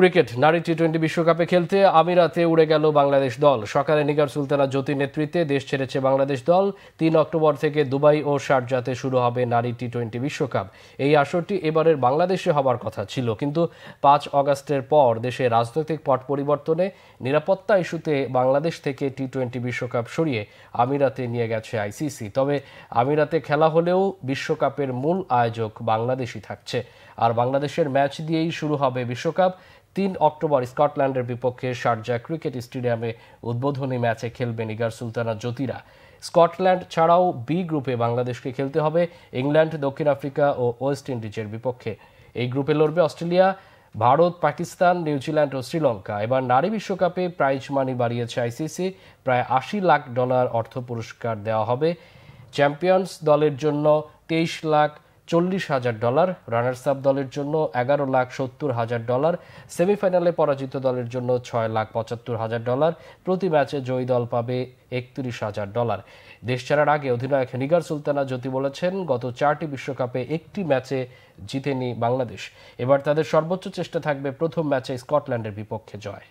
Cricket নারী টি-20 বিশ্বকাপে খেলতে আমিরাতে উড়ে গেল বাংলাদেশ দল। সকালে নিগার সুলতানা জ্যোতির নেতৃত্বে দেশ ছেড়েছে বাংলাদেশ দল। ৩ অক্টোবর থেকে দুবাই ও শারজাতে শুরু হবে নারী টি-20 বিশ্বকাপ। এই আসরটি এবারের বাংলাদেশে হবার কথা ছিল, কিন্তু ৫ অগাস্টের পর দেশে রাজনৈতিক পট পরিবর্তনে নিরাপত্তা ইস্যুতে বাংলাদেশ থেকে টি-20 বিশ্বকাপ সরিয়ে আমিরাতে নিয়ে গেছে আইসিসি। তবে আমিরাতে খেলা হলেও বিশ্বকাপের মূল আয়োজক বাংলাদেশই থাকছে। আর বাংলাদেশের ম্যাচ দিয়েই শুরু হবে বিশ্বকাপ। ৩ অক্টোবর স্কটল্যান্ডের বিপক্ষে শারজা ক্রিকেট স্টেডিয়ামে উদ্বোধনী ম্যাচে খেলবে নিগার সুলতানা জ্যোতিরা। স্কটল্যান্ড ছাড়াও বি গ্রুপে বাংলাদেশকে খেলতে হবে ইংল্যান্ড, দক্ষিণ আফ্রিকা ও ওয়েস্ট ইন্ডিজের বিপক্ষে। এই গ্রুপে লড়বে অস্ট্রেলিয়া, ভারত, পাকিস্তান, নিউজিল্যান্ড ও শ্রীলঙ্কা। এবার নারী বিশ্বকাপে প্রাইজ মানি বাড়িয়েছে আইসিসি। প্রায় $৮০ লাখ অর্থ পুরস্কার দেওয়া হবে। চ্যাম্পিয়ন্স দলের জন্য $২৩,৪০,০০০, রানার্স আপ দলের জন্য $11,70,০০০, সেমিফাইনালে পরাজিত দলের জন্য $6,75,০০০। প্রতি ম্যাচে জয়ী দল পাবে $31,০০০। দেশ ছাড়ার আগে অধিনায়ক নিগার সুলতানা জ্যোতি বলেছেন, গত 4টি বিশ্বকাপে একটি ম্যাচে জিতেনি বাংলাদেশ। এবার তাদের সর্বোচ্চ চেষ্টা থাকবে প্রথম ম্যাচে স্কটল্যান্ডের বিপক্ষে জয়।